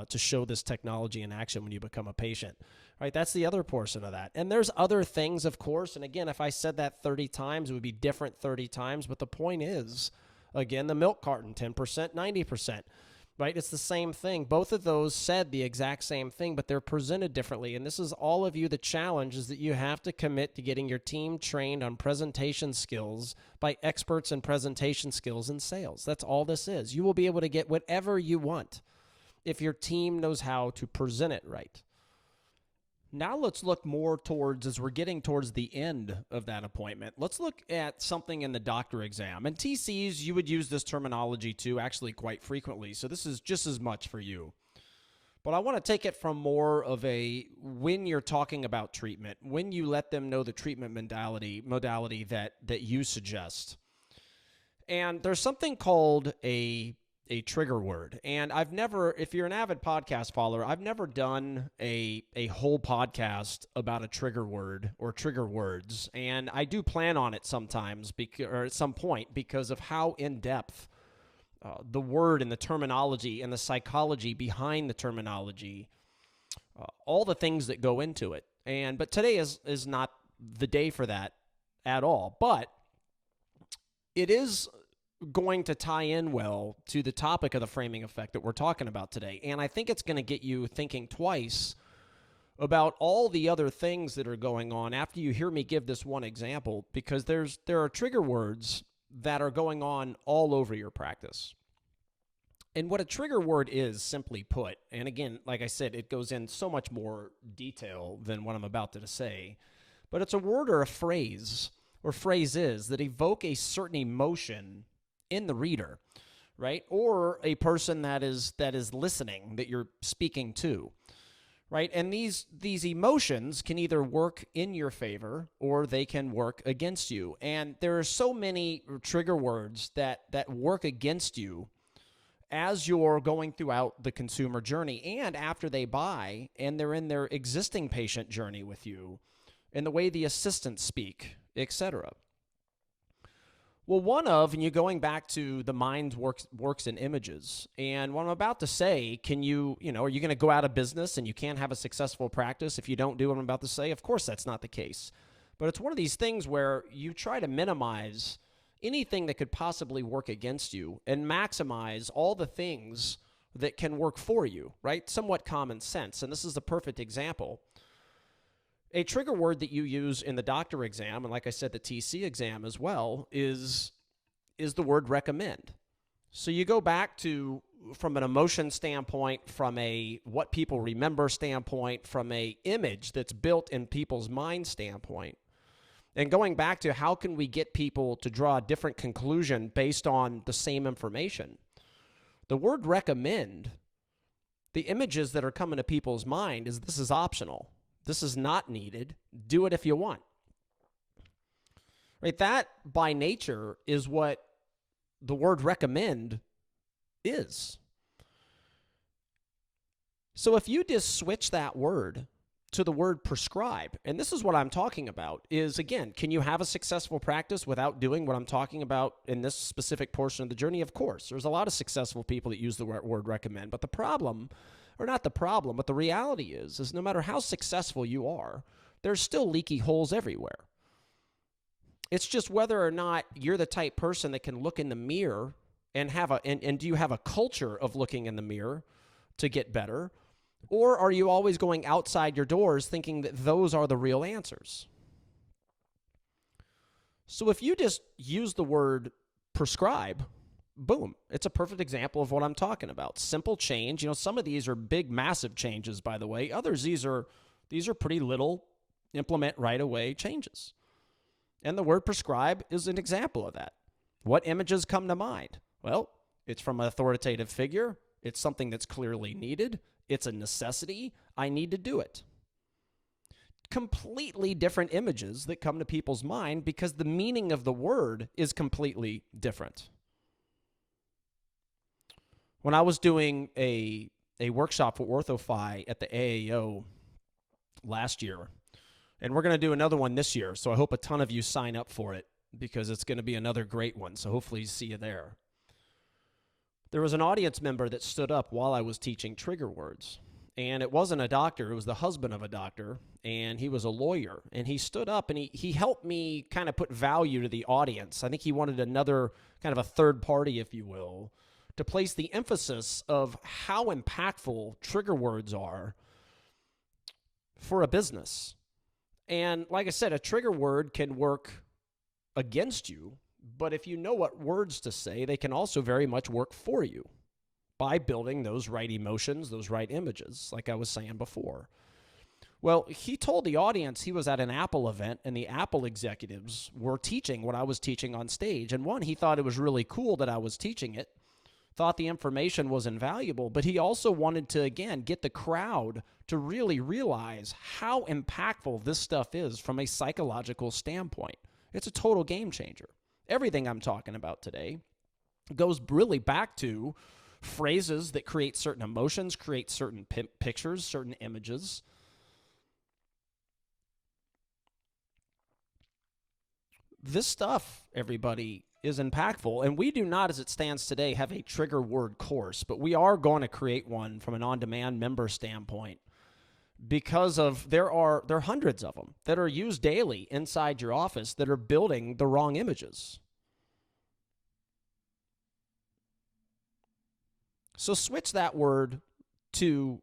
to show this technology in action when you become a patient, right? That's the other portion of that. And there's other things, of course, and again, if I said that 30 times, it would be different 30 times, but the point is, again, the milk carton, 10%, 90%. Right? It's the same thing. Both of those said the exact same thing, but they're presented differently. And this is all of you. The challenge is that you have to commit to getting your team trained on presentation skills by experts in presentation skills and sales. That's all this is. You will be able to get whatever you want if your team knows how to present it right. Now let's look more towards, as we're getting towards the end of that appointment, let's look at something in the doctor exam. And TCs, you would use this terminology too, actually quite frequently. So this is just as much for you. But I want to take it from more of a, when you're talking about treatment, when you let them know the treatment modality that you suggest. And there's something called a trigger word. And I've never, if you're an avid podcast follower, I've never done a whole podcast about a trigger word or trigger words. And I do plan on it sometimes, or at some point, because of how in-depth the word and the terminology and the psychology behind the terminology, all the things that go into it. But today is not the day for that at all. But it is going to tie in well to the topic of the framing effect that we're talking about today. And I think it's going to get you thinking twice about all the other things that are going on after you hear me give this one example, because there are trigger words that are going on all over your practice. And what a trigger word is, simply put, and again, like I said, it goes in so much more detail than what I'm about to say, but it's a word or a phrase or phrases that evoke a certain emotion in the reader, right? Or a person that is listening, that you're speaking to, right? And these emotions can either work in your favor or they can work against you. And there are so many trigger words that work against you as you're going throughout the consumer journey and after they buy and they're in their existing patient journey with you, and the way the assistants speak, etc. Well, and you're going back to the mind works in images. And what I'm about to say, are you going to go out of business and you can't have a successful practice if you don't do what I'm about to say? Of course, that's not the case. But it's one of these things where you try to minimize anything that could possibly work against you and maximize all the things that can work for you, right? Somewhat common sense. And this is the perfect example. A trigger word that you use in the doctor exam, and like I said, the TC exam as well, is the word recommend. So you go back to, from an emotion standpoint, from a what people remember standpoint, from a image that's built in people's mind standpoint, and going back to how can we get people to draw a different conclusion based on the same information. The word recommend, the images that are coming to people's mind is this is optional. This is not needed. Do it if you want. Right? That, by nature, is what the word recommend is. So if you just switch that word to the word prescribe, and this is what I'm talking about, is, again, can you have a successful practice without doing what I'm talking about in this specific portion of the journey? Of course. There's a lot of successful people that use the word recommend, but the problem, or not the problem, but the reality is no matter how successful you are, there's still leaky holes everywhere. It's just whether or not you're the type person that can look in the mirror and and do you have a culture of looking in the mirror to get better, or are you always going outside your doors thinking that those are the real answers? So if you just use the word prescribe, boom, it's a perfect example of what I'm talking about. Simple change. Some of these are big, massive changes, by the way. Others, these are pretty little, implement right away changes. And the word prescribe is an example of that. What images come to mind? Well, it's from an authoritative figure. It's something that's clearly needed. It's a necessity. I need to do it. Completely different images that come to people's mind because the meaning of the word is completely different. When I was doing a workshop for OrthoFi at the AAO last year, and we're going to do another one this year, so I hope a ton of you sign up for it. because it's going to be another great one. So hopefully see you there. There was an audience member that stood up while I was teaching trigger words. And it wasn't a doctor. It was the husband of a doctor. And he was a lawyer. And he stood up and he helped me kind of put value to the audience. I think he wanted another kind of a third party, if you will, to place the emphasis of how impactful trigger words are for a business. And like I said, a trigger word can work against you, but if you know what words to say, they can also very much work for you by building those right emotions, those right images, like I was saying before. Well, he told the audience he was at an Apple event, and the Apple executives were teaching what I was teaching on stage. And one, he thought it was really cool that I was teaching it, thought the information was invaluable, but he also wanted to, again, get the crowd to really realize how impactful this stuff is from a psychological standpoint. It's a total game changer. Everything I'm talking about today goes really back to phrases that create certain emotions, create certain pictures, certain images. This stuff, everybody, is impactful, and we do not, as it stands today, have a trigger word course, but we are going to create one from an on-demand member standpoint because of there are hundreds of them that are used daily inside your office that are building the wrong images. So switch that word to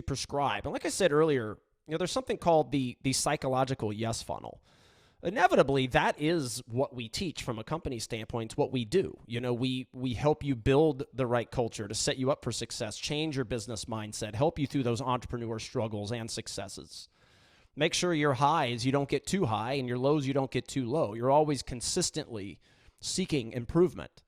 prescribe. And like I said earlier, there's something called the psychological yes funnel. Inevitably, that is what we teach from a company standpoint. It's what we do. We help you build the right culture to set you up for success, change your business mindset, help you through those entrepreneur struggles and successes. Make sure your highs, you don't get too high, and your lows, you don't get too low. You're always consistently seeking improvement.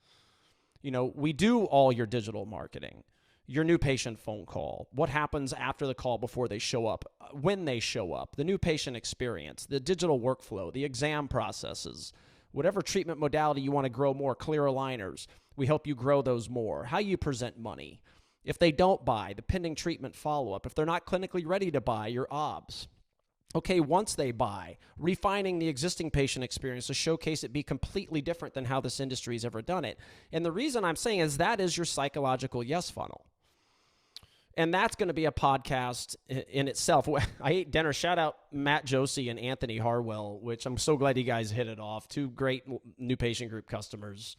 We do all your digital marketing, your new patient phone call, what happens after the call before they show up, when they show up, the new patient experience, the digital workflow, the exam processes, whatever treatment modality you want to grow more, clear aligners, we help you grow those more, how you present money. If they don't buy, the pending treatment follow-up. If they're not clinically ready to buy, your OBS. Okay, once they buy, refining the existing patient experience to showcase it be completely different than how this industry's ever done it. And the reason I'm saying is that is your psychological yes funnel. And that's going to be a podcast in itself. I ate dinner. Shout out Matt Josie and Anthony Harwell, which I'm so glad you guys hit it off. Two great new patient group customers.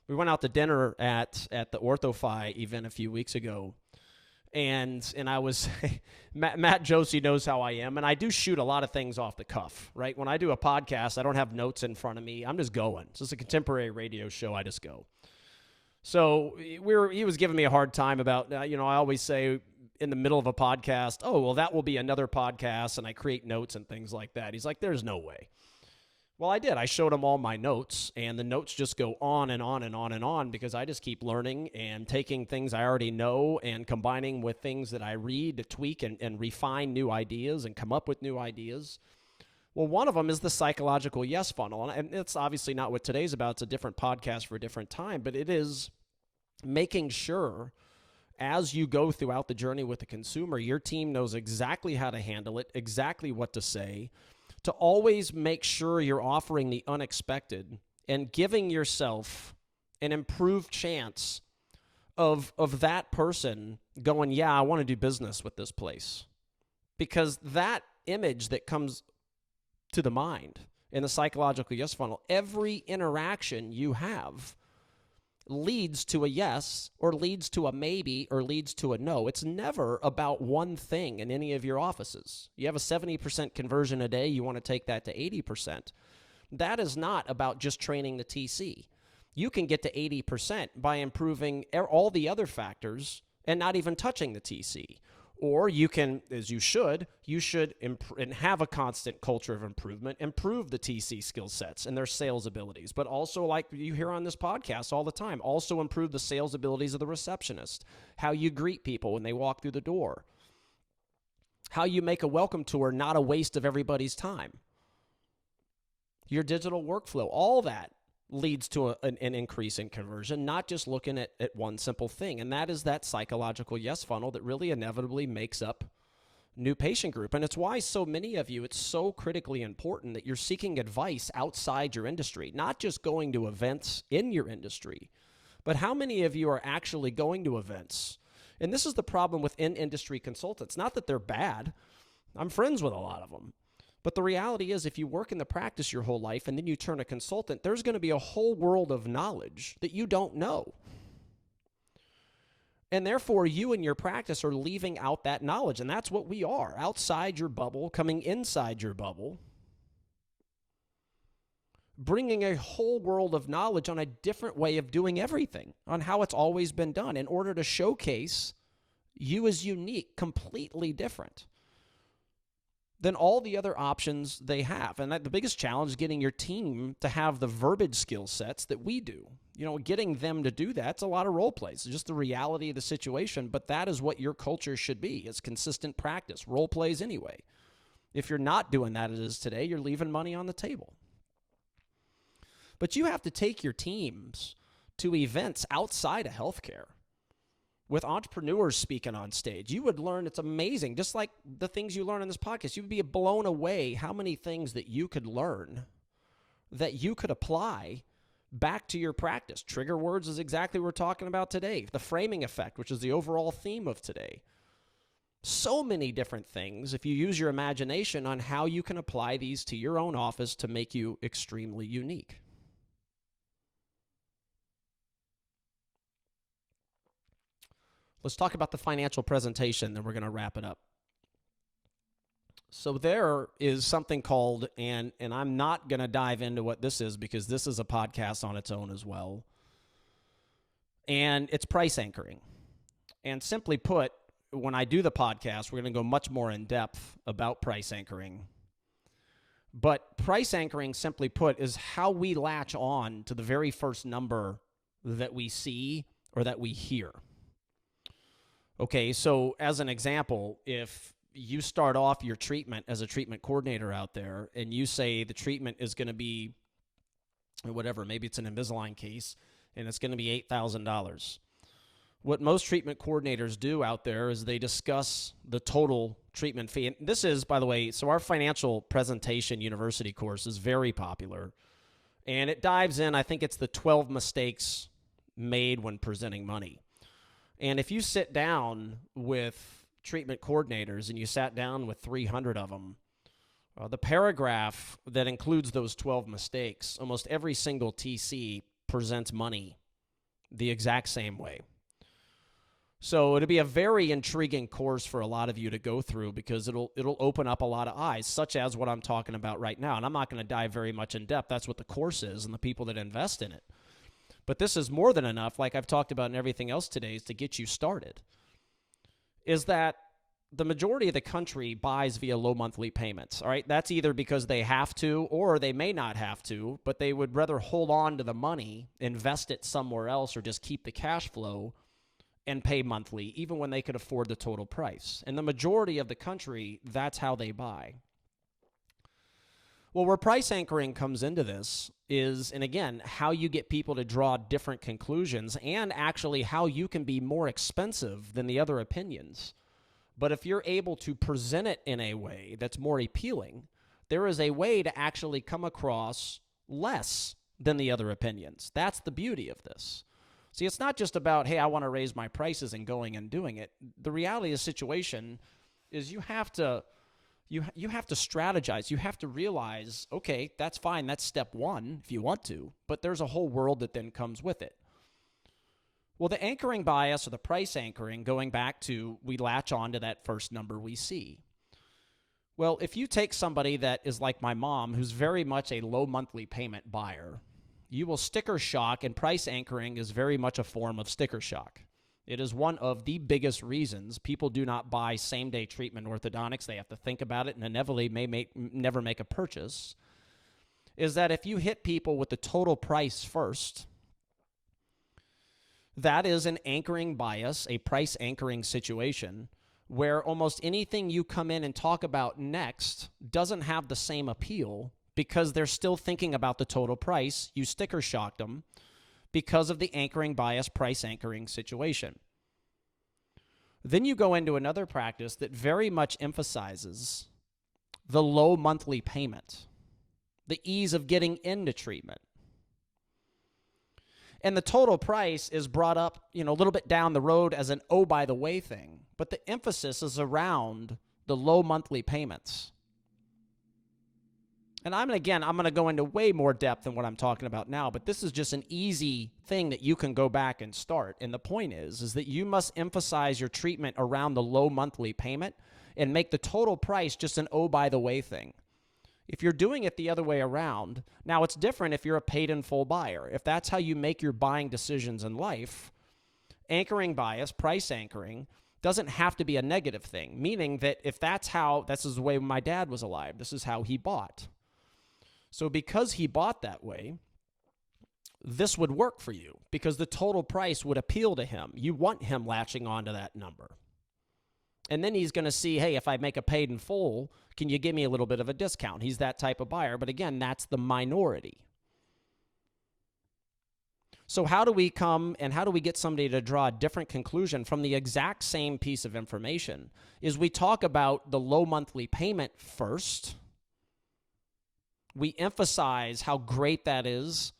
We went out to dinner at the OrthoFi event a few weeks ago. And I was, Matt Josie knows how I am, and I do shoot a lot of things off the cuff, right? When I do a podcast, I don't have notes in front of me. I'm just going. It's just a contemporary radio show. I just go. So he was giving me a hard time about, I always say in the middle of a podcast, oh, well, that will be another podcast, and I create notes and things like that. He's like, there's no way. Well, I did. I showed him all my notes, and the notes just go on and on and on and on because I just keep learning and taking things I already know and combining with things that I read to tweak and refine new ideas and come up with new ideas. Well, one of them is the psychological yes funnel, and it's obviously not what today's about. It's a different podcast for a different time, but it is making sure as you go throughout the journey with the consumer, your team knows exactly how to handle it, exactly what to say, to always make sure you're offering the unexpected and giving yourself an improved chance of that person going, yeah, I want to do business with this place. Because that image that comes to the mind in the psychological yes funnel, every interaction you have leads to a yes or leads to a maybe or leads to a no. It's never about one thing in any of your offices. You have a 70% conversion a day. You want to take that to 80%. That is not about just training the TC. You can get to 80% by improving all the other factors and not even touching the TC. Or you can, as you should and have a constant culture of improvement, improve the TC skill sets and their sales abilities. But also, like you hear on this podcast all the time, also improve the sales abilities of the receptionist, how you greet people when they walk through the door, how you make a welcome tour not a waste of everybody's time, your digital workflow, all that leads to an increase in conversion, not just looking at one simple thing. And that is that psychological yes funnel that really inevitably makes up new patient group. And it's why so many of you, it's so critically important that you're seeking advice outside your industry, not just going to events in your industry, but how many of you are actually going to events? And this is the problem with in-industry consultants. Not that they're bad. I'm friends with a lot of them. But the reality is, if you work in the practice your whole life and then you turn a consultant, there's going to be a whole world of knowledge that you don't know. And therefore, you and your practice are leaving out that knowledge. And that's what we are, outside your bubble, coming inside your bubble, bringing a whole world of knowledge on a different way of doing everything, on how it's always been done, in order to showcase you as unique, completely different than all the other options they have. And the biggest challenge is getting your team to have the verbiage skill sets that we do. Getting them to do that's a lot of role plays. It's just the reality of the situation, but that is what your culture should be. It's consistent practice, role plays anyway. If you're not doing that as it is today, you're leaving money on the table. But you have to take your teams to events outside of healthcare, with entrepreneurs speaking on stage. You would learn, it's amazing, just like the things you learn on this podcast. You would be blown away how many things that you could learn, that you could apply back to your practice. Trigger words is exactly what we're talking about today. The framing effect, which is the overall theme of today. So many different things, if you use your imagination, on how you can apply these to your own office to make you extremely unique. Let's talk about the financial presentation, then we're going to wrap it up. So there is something called, and I'm not going to dive into what this is because this is a podcast on its own as well, and it's price anchoring. And simply put, when I do the podcast, we're going to go much more in depth about price anchoring. But price anchoring, simply put, is how we latch on to the very first number that we see or that we hear. Okay, so as an example, if you start off your treatment as a treatment coordinator out there and you say the treatment is going to be whatever, maybe it's an Invisalign case, and it's going to be $8,000. What most treatment coordinators do out there is they discuss the total treatment fee. And this is, by the way, so our financial presentation university course is very popular, and it dives in, I think it's the 12 mistakes made when presenting money. And if you sit down with treatment coordinators and you sat down with 300 of them, the paragraph that includes those 12 mistakes, almost every single TC presents money the exact same way. So it'll be a very intriguing course for a lot of you to go through because it'll open up a lot of eyes, such as what I'm talking about right now. And I'm not going to dive very much in depth. That's what the course is and the people that invest in it. But this is more than enough, like I've talked about in everything else today, is to get you started. Is that the majority of the country buys via low monthly payments, all right? That's either because they have to or they may not have to, but they would rather hold on to the money, invest it somewhere else, or just keep the cash flow and pay monthly, even when they could afford the total price. And the majority of the country, that's how they buy. Well, where price anchoring comes into this is, and again, how you get people to draw different conclusions and actually how you can be more expensive than the other opinions. But if you're able to present it in a way that's more appealing, there is a way to actually come across less than the other opinions. That's the beauty of this. See, it's not just about, hey, I want to raise my prices and going and doing it. The reality of the situation is you have to strategize. You have to realize, okay, that's fine. That's step one if you want to, but there's a whole world that then comes with it. Well, the anchoring bias or the price anchoring, going back to we latch on to that first number we see. Well, if you take somebody that is like my mom, who's very much a low monthly payment buyer, you will sticker shock, and price anchoring is very much a form of sticker shock. It is one of the biggest reasons people do not buy same-day treatment orthodontics. They have to think about it and inevitably never make a purchase, is that if you hit people with the total price first, that is an anchoring bias, a price anchoring situation, where almost anything you come in and talk about next doesn't have the same appeal because they're still thinking about the total price. You sticker shocked them because of the anchoring bias, price anchoring situation. Then you go into another practice that very much emphasizes the low monthly payment, the ease of getting into treatment. And the total price is brought up, a little bit down the road as an oh, by the way thing. But the emphasis is around the low monthly payments. And I'm going to go into way more depth than what I'm talking about now, but this is just an easy thing that you can go back and start. And the point is that you must emphasize your treatment around the low monthly payment and make the total price just an oh, by the way thing. If you're doing it the other way around, now it's different if you're a paid in full buyer. If that's how you make your buying decisions in life, anchoring bias, price anchoring, doesn't have to be a negative thing, meaning that if this is the way my dad was alive, this is how he bought. So because he bought that way, this would work for you because the total price would appeal to him. You want him latching onto that number. And then he's going to see, hey, if I make a paid in full, can you give me a little bit of a discount? He's that type of buyer. But again, that's the minority. So how do we get somebody to draw a different conclusion from the exact same piece of information? Is we talk about the low monthly payment first. We emphasize how great that is,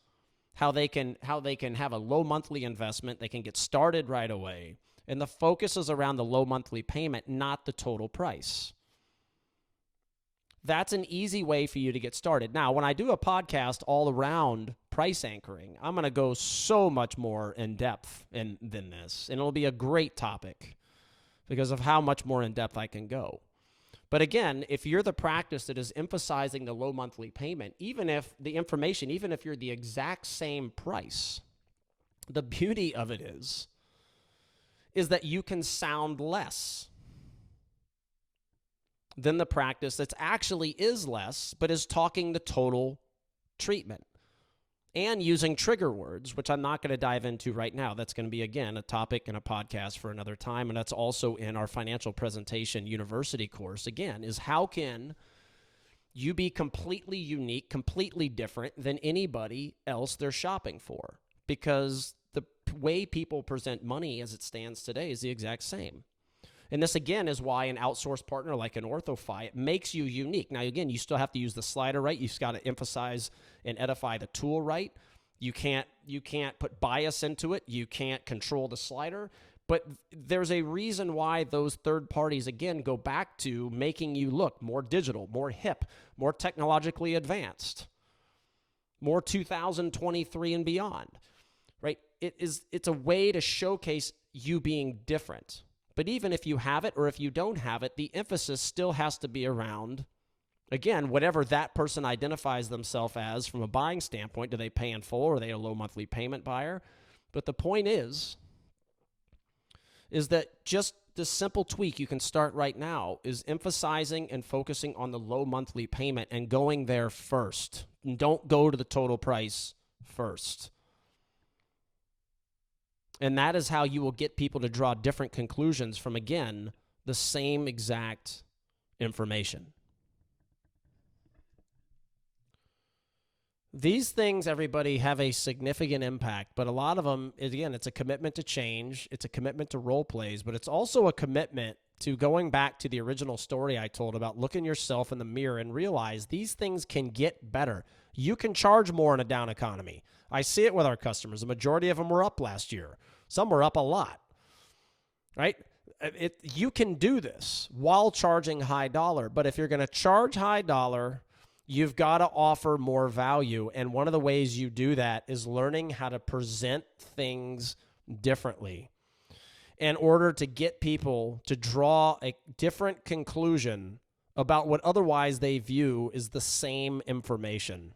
how they can have a low monthly investment. They can get started right away. And the focus is around the low monthly payment, not the total price. That's an easy way for you to get started. Now, when I do a podcast all around price anchoring, I'm going to go so much more in depth than this. And it'll be a great topic because of how much more in depth I can go. But again, if you're the practice that is emphasizing the low monthly payment, even if you're the exact same price, the beauty of it is that you can sound less than the practice that actually is less, but is talking the total treatment and using trigger words, which I'm not going to dive into right now. That's going to be, again, a topic and a podcast for another time, and that's also in our Financial Presentation University course. Again, is how can you be completely unique, completely different than anybody else they're shopping for? Because the way people present money as it stands today is the exact same. And this, again, is why an outsourced partner like an OrthoFi, it makes you unique. Now, again, you still have to use the slider right. You've got to emphasize and edify the tool right. You can't put bias into it. You can't control the slider. But there's a reason why those third parties, again, go back to making you look more digital, more hip, more technologically advanced, more 2023 and beyond, right? It's a way to showcase you being different. But even if you have it or if you don't have it, the emphasis still has to be around, again, whatever that person identifies themselves as from a buying standpoint. Do they pay in full or are they a low monthly payment buyer? But the point is that just this simple tweak you can start right now is emphasizing and focusing on the low monthly payment and going there first. And don't go to the total price first. And that is how you will get people to draw different conclusions from, again, the same exact information. These things, everybody, have a significant impact, but a lot of them, again, it's a commitment to change. It's a commitment to role plays, but it's also a commitment to going back to the original story I told about looking yourself in the mirror and realize these things can get better. You can charge more in a down economy. I see it with our customers. The majority of them were up last year. Some were up a lot, right? You can do this while charging high dollar, but if you're going to charge high dollar, you've got to offer more value. And one of the ways you do that is learning how to present things differently in order to get people to draw a different conclusion about what otherwise they view is the same information.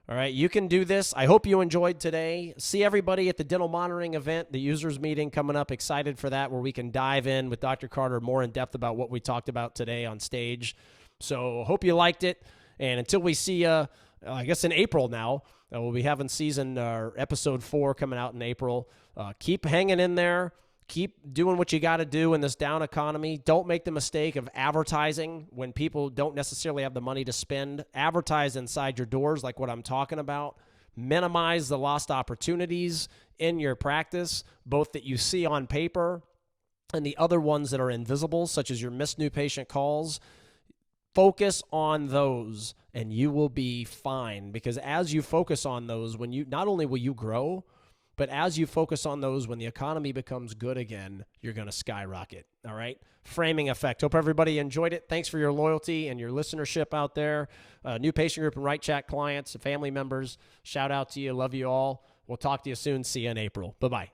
All right, you can do this. I hope you enjoyed today. See everybody at the dental monitoring event, the users meeting coming up. Excited for that, where we can dive in with Dr. Carter more in depth about what we talked about today on stage. So hope you liked it. And until we see you, I guess in April now, we'll be having episode 4 coming out in April. Keep hanging in there. Keep doing what you got to do in this down economy. Don't make the mistake of advertising when people don't necessarily have the money to spend. Advertise inside your doors like what I'm talking about. Minimize the lost opportunities in your practice, both that you see on paper and the other ones that are invisible, such as your missed new patient calls, focus on those and you will be fine. Because as you focus on those, when you, not only will you grow, but as you focus on those, when the economy becomes good again, you're going to skyrocket. All right. Framing effect. Hope everybody enjoyed it. Thanks for your loyalty and your listenership out there. New patient group and Right Chat clients and family members. Shout out to you. Love you all. We'll talk to you soon. See you in April. Bye-bye.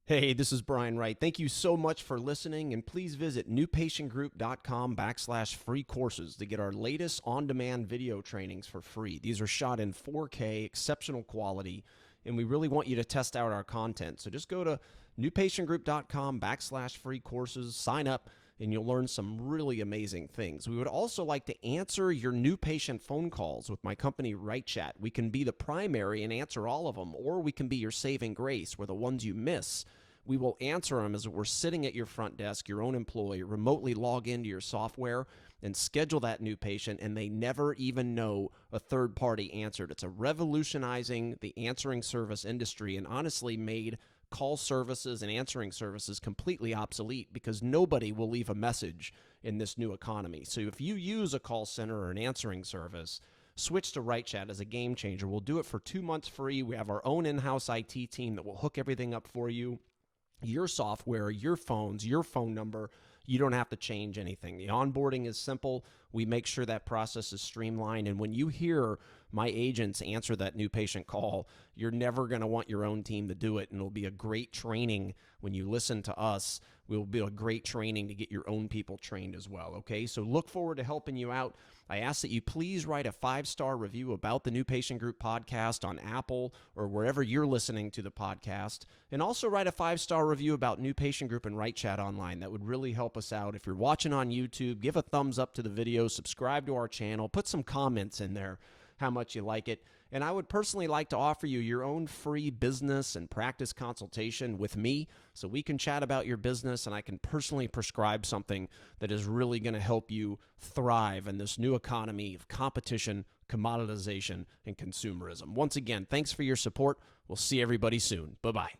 Hey, this is Brian Wright. Thank you so much for listening, and please visit newpatientgroup.com/free courses to get our latest on-demand video trainings for free. These are shot in 4K, exceptional quality, and we really want you to test out our content. So just go to newpatientgroup.com/free courses, sign up, and you'll learn some really amazing things. We would also like to answer your new patient phone calls with my company, Right Chat. We can be the primary and answer all of them, or we can be your saving grace, where the ones you miss, we will answer them as we're sitting at your front desk, your own employee, remotely log into your software and schedule that new patient, and they never even know a third party answered. It's a revolutionizing the answering service industry, and honestly made call services and answering services completely obsolete, because nobody will leave a message in this new economy. So if you use a call center or an answering service, switch to Right Chat as a game changer. We'll do it for 2 months free. We have our own in-house IT team that will hook everything up for you. Your software, your phones, your phone number, you don't have to change anything. The onboarding is simple. We make sure that process is streamlined. And when you hear my agents answer that new patient call, you're never going to want your own team to do it. And it'll be a great training when you listen to us. We'll be a great training to get your own people trained as well. Okay, so look forward to helping you out. I ask that you please write a 5-star review about the New Patient Group podcast on Apple or wherever you're listening to the podcast. And also write a 5-star review about New Patient Group and Right Chat online. That would really help us out. If you're watching on YouTube, give a thumbs up to the video, subscribe to our channel, put some comments in there how much you like it. And I would personally like to offer you your own free business and practice consultation with me, so we can chat about your business and I can personally prescribe something that is really going to help you thrive in this new economy of competition, commoditization, and consumerism. Once again, thanks for your support. We'll see everybody soon. Bye-bye.